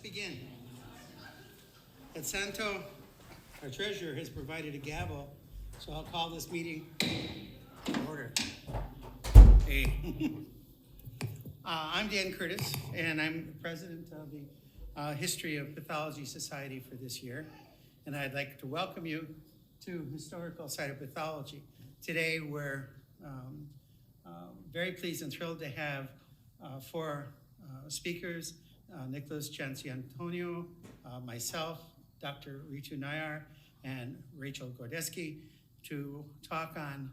begin. And Santo, our treasurer, has provided a gavel, so I'll call this meeting to order. Hey. I'm Dan Curtis, and I'm the president of the History of Pathology Society for this year. And I'd like to welcome you to Historical Cytopathology. Today, we're very pleased and thrilled to have four speakers, Nicholas Cianciantonio, myself, Dr. Ritu Nayar, and Rachel Gordeski, to talk on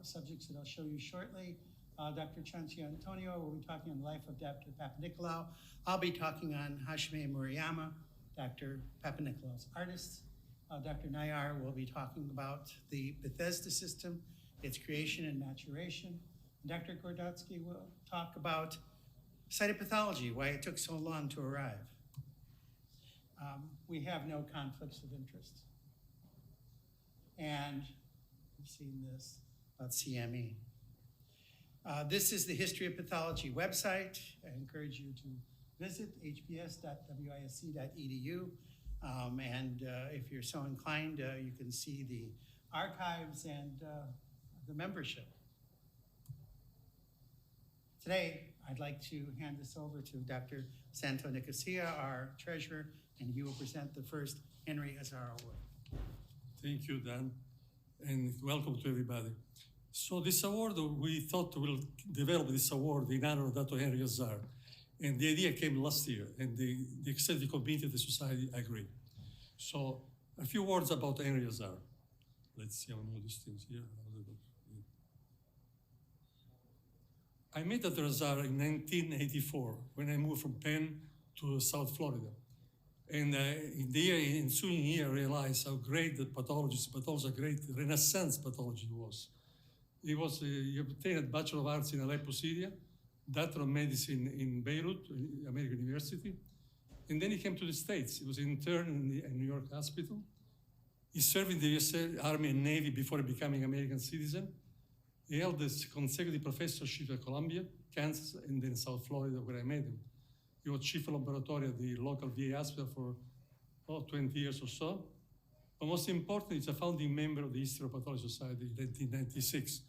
subjects that I'll show you shortly. Dr. Cianciantonio will be talking on the life of Dr. Papanikolaou. I'll be talking on Hashime Murayama, Dr. Papanikolaou's artist. Dr. Nayar will be talking about the Bethesda system, its creation and maturation. And Dr. Gordeski will talk about cytopathology, why it took so long to arrive. We have no conflicts of interest. And you've seen this about CME. This is the History of Pathology website. I encourage you to visit hps.wisc.edu. And if you're so inclined, you can see the archives and the membership. Today, I'd like to hand this over to Dr. Santo Nicosia, our treasurer, and he will present the first Henry Azar Award. Thank you, Dan, and welcome to everybody. So this award, we thought we'll develop this award in honor of Dr. Henry Azar. And the idea came last year, and the executive committee of the society agreed. So a few words about Henry Azar. Let's see how I know these things here. I met Dr. Azar in 1984 when I moved from Penn to South Florida. And in the ensuing year, I realized how great the pathology, a great Renaissance pathology was. He obtained a Bachelor of Arts in Aleppo, Syria, Doctor of Medicine in Beirut, American University. And then he came to the States. He was an intern in the New York hospital. He served in the US Army and Navy before becoming an American citizen. He held this consecutive professorship at Columbia, Kansas, and then South Florida, where I met him. He was chief of laboratory at the local VA hospital for 20 years or so. But most importantly, he's a founding member of the History of Pathology Society in 1996,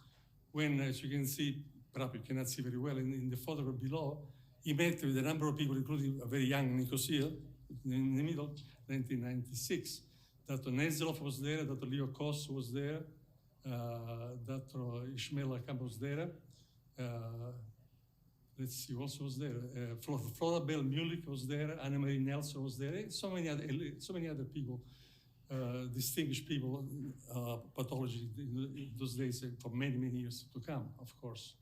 when, as you can see, perhaps you cannot see very well in the photograph below, he met with a number of people, including a very young Nicosia, in the middle, 1996. Dr. Nezelov was there, Dr. Leo Kos was there, Dr. Ishmael Akam was there. Let's see who else was there. Flora Bell Mulick was there, Anna-Marie Nelson was there, so many other people, distinguished people, pathology in those days for many, many years to come, of course.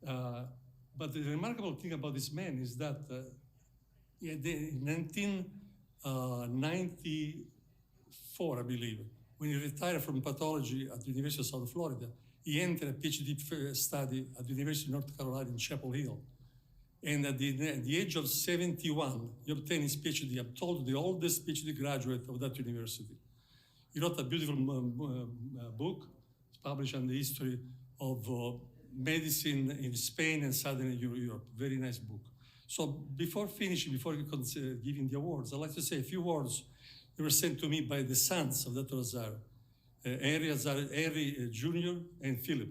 But the remarkable thing about this man is that in 1994, I believe, when he retired from pathology at the University of South Florida, he entered a PhD study at the University of North Carolina in Chapel Hill. And at the age of 71, he obtained his PhD. I'm told the oldest PhD graduate of that university. He wrote a beautiful book, published on the history of medicine in Spain and Southern Europe. Very nice book. So before giving the awards, I'd like to say a few words that were sent to me by the sons of Dr. Azar, Henry Jr. and Philip.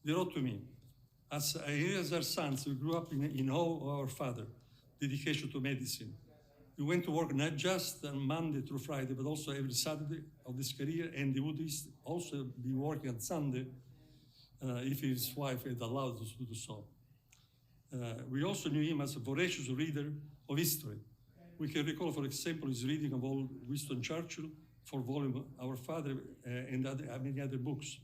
They wrote to me, as Henry Azar's sons, we grew up in awe of our father, dedication to medicine. We went to work not just on Monday through Friday, but also every Saturday of this career, and he would also be working on Sunday if his wife had allowed us to do so. We also knew him as a voracious reader of history. We can recall, for example, his reading of old Winston Churchill, 4-volume Our Father, and many other books.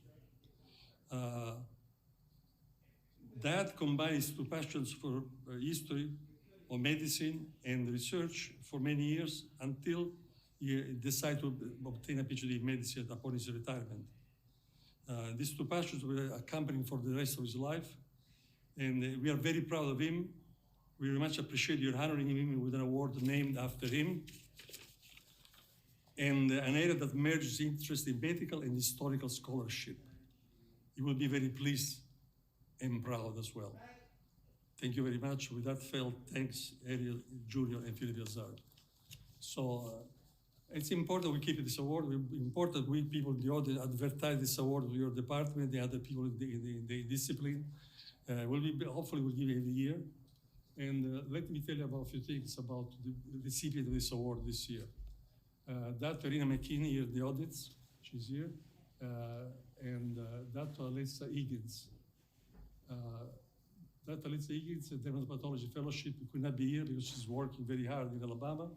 That combined his two passions for history, of medicine, and research for many years until he decided to obtain a PhD in medicine upon his retirement. These two passions were accompanying for the rest of his life, and we are very proud of him. We very much appreciate your honoring him with an award named after him, and an area that merges interest in medical and historical scholarship. You will be very pleased and proud as well. Thank you very much. With that failed, thanks Ariel Junior and Philip Azar. So it's important we keep this award. It's important we people in the audience advertise this award to your department, the other people in the discipline. Hopefully we'll give it every year. And let me tell you about a few things about the recipient of this award this year. Dr. Irina McKinney here in the audience, she's here, and Dr. Alyssa Higgins. Dr. Alyssa Higgins, a dermatopathology fellowship, could not be here because she's working very hard in Alabama,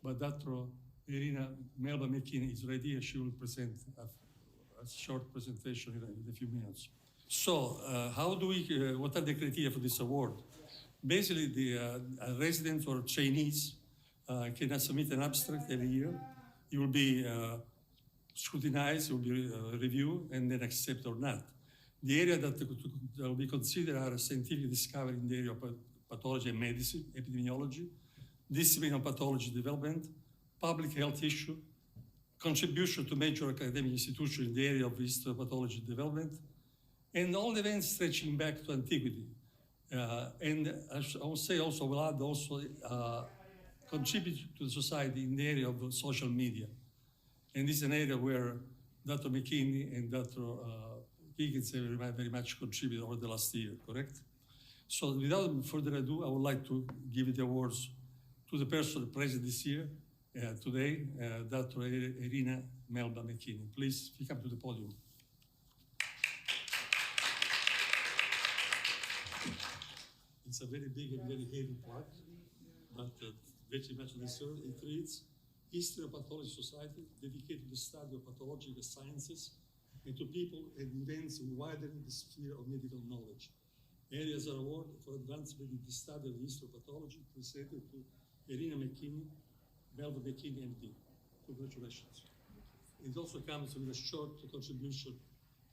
but Dr. Irina Melba McKinney is right here. She will present a short presentation in a few minutes. So, what are the criteria for this award? Basically, the residents or trainees can submit an abstract every year. It will be scrutinized, it will be reviewed, and then accepted or not. The area that will be considered are scientific discovery in the area of pathology and medicine, epidemiology, discipline of pathology development, public health issue, contribution to major academic institutions in the area of histopathology development, and all events stretching back to antiquity. And I will say also, we'll add also contribute to the society in the area of social media. And this is an area where Dr. McKinney and Dr. Higgins have very much contributed over the last year, correct? So without further ado, I would like to give the awards to the person present this year, today, Dr. Irina Melba McKinney. Please, if you come to the podium. It's a very big and very heavy plaque, but very much deserved. It reads, History of Pathology Society, dedicated to the study of pathological sciences and to people and events widening the sphere of medical knowledge. Areas are award for advancement in the study of the history of pathology presented to Irina McKinney, Melba McKinney, MD. Congratulations. It also comes with a short contribution,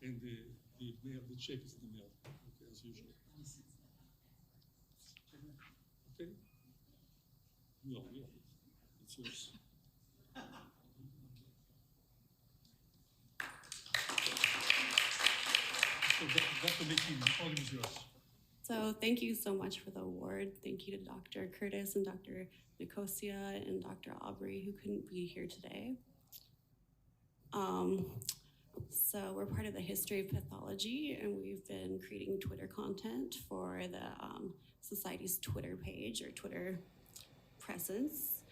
and the check is in the mail, okay, as usual. Okay? No, it's yours. So Dr. McKinney, the podium is yours. So thank you so much for the award. Thank you to Dr. Curtis and Dr. Nicosia and Dr. Aubrey, who couldn't be here today. So we're part of the History of Pathology, and we've been creating Twitter content for the Society's Twitter page or Twitter presence.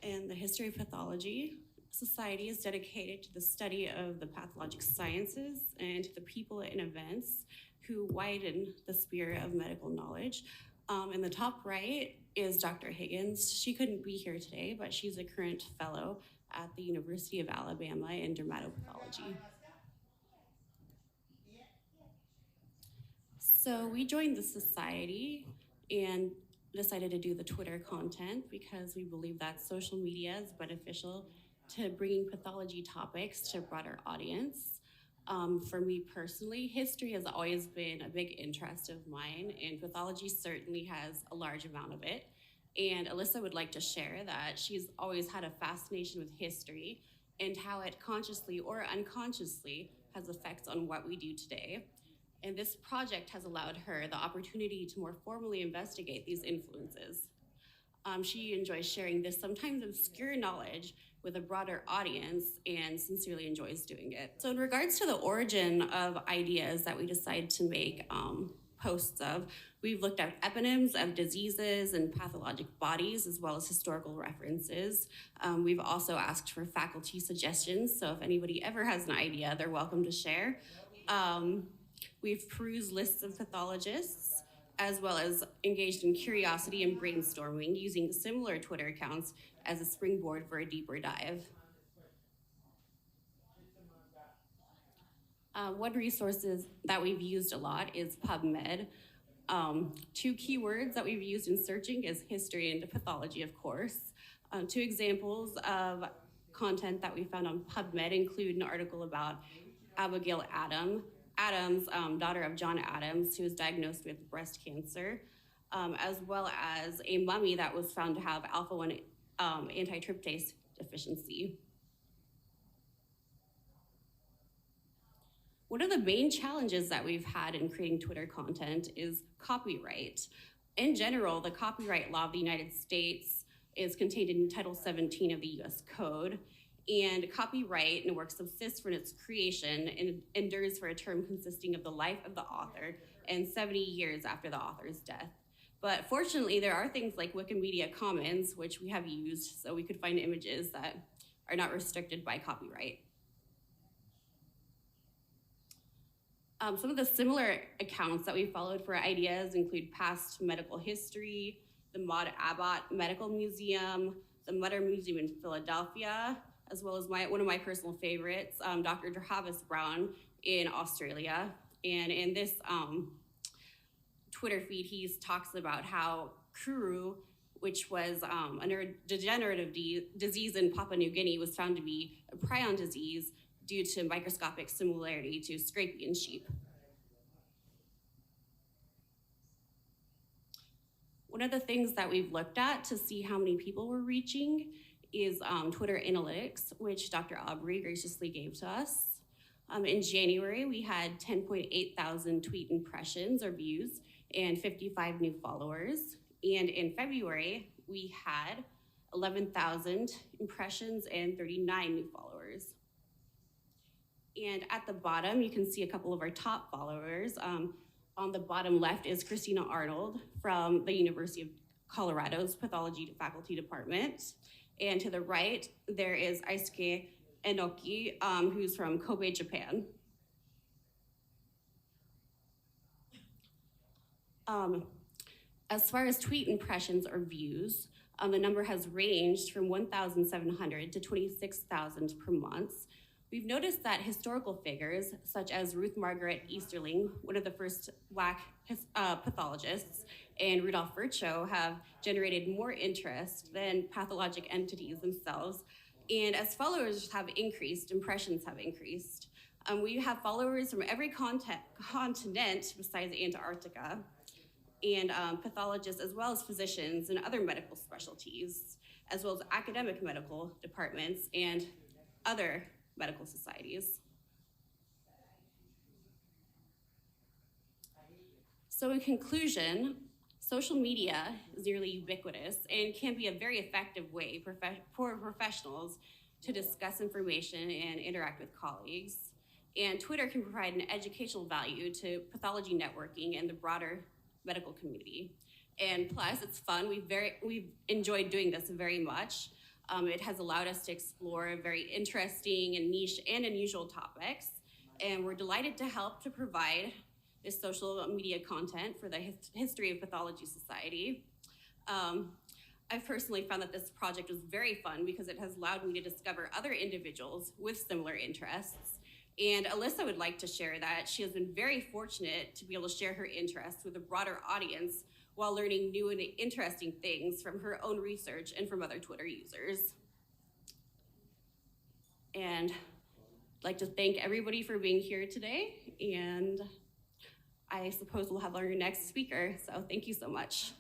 And the History of Pathology Society is dedicated to the study of the pathologic sciences and to the people and events who widen the sphere of medical knowledge. In the top right is Dr. Higgins. She couldn't be here today, but she's a current fellow at the University of Alabama in dermatopathology. So we joined the society and decided to do the Twitter content because we believe that social media is beneficial to bringing pathology topics to a broader audience. For me personally, history has always been a big interest of mine, and pathology certainly has a large amount of it. And Alyssa would like to share that she's always had a fascination with history and how it consciously or unconsciously has effects on what we do today. And this project has allowed her the opportunity to more formally investigate these influences. She enjoys sharing this sometimes obscure knowledge with a broader audience and sincerely enjoys doing it. So in regards to the origin of ideas that we decide to make posts of, we've looked at eponyms of diseases and pathologic bodies, as well as historical references. We've also asked for faculty suggestions, so if anybody ever has an idea, they're welcome to share. We've perused lists of pathologists, as well as engaged in curiosity and brainstorming using similar Twitter accounts as a springboard for a deeper dive. One resources that we've used a lot is PubMed. Two keywords that we've used in searching is history and pathology, of course. Two examples of content that we found on PubMed include an article about Abigail Adams, daughter of John Adams, who was diagnosed with breast cancer, as well as a mummy that was found to have alpha-1 antitryptase deficiency. One of the main challenges that we've had in creating Twitter content is copyright. In general, the copyright law of the United States is contained in Title 17 of the US Code, and copyright in a work subsists from its creation and endures for a term consisting of the life of the author and 70 years after the author's death. But fortunately, there are things like Wikimedia Commons, which we have used, so we could find images that are not restricted by copyright. Some of the similar accounts that we followed for ideas include past medical history, the Maud Abbott Medical Museum, the Mutter Museum in Philadelphia, as well as one of my personal favorites, Dr. Travis Brown in Australia. And in this Twitter feed, he talks about how Kuru, which was a neurodegenerative disease in Papua New Guinea, was found to be a prion disease due to microscopic similarity to Scrapian sheep. One of the things that we've looked at to see how many people we're reaching is Twitter Analytics, which Dr. Aubrey graciously gave to us. In January, we had 10.8 thousand tweet impressions or views and 55 new followers. And in February, we had 11,000 impressions and 39 new followers. And at the bottom, you can see a couple of our top followers. On the bottom left is Christina Arnold from the University of Colorado's Pathology Faculty Department. And to the right, there is Aisuke Enoki, who's from Kobe, Japan. As far as tweet impressions or views, the number has ranged from 1,700 to 26,000 per month. We've noticed that historical figures, such as Ruth Margaret Easterling, one of the first Black pathologists, and Rudolph Virchow have generated more interest than pathologic entities themselves. And as followers have increased, impressions have increased. We have followers from every continent besides Antarctica, and pathologists as well as physicians and other medical specialties, as well as academic medical departments and other medical societies. So in conclusion, social media is nearly ubiquitous and can be a very effective way for professionals to discuss information and interact with colleagues. And Twitter can provide an educational value to pathology networking and the broader medical community. And plus, it's fun. We've enjoyed doing this very much. It has allowed us to explore very interesting and niche and unusual topics. And we're delighted to help to provide this social media content for the History of Pathology Society. I've personally found that this project was very fun because it has allowed me to discover other individuals with similar interests. And Alyssa would like to share that she has been very fortunate to be able to share her interests with a broader audience while learning new and interesting things from her own research and from other Twitter users. And I'd like to thank everybody for being here today, and I suppose we'll have our next speaker, so thank you so much.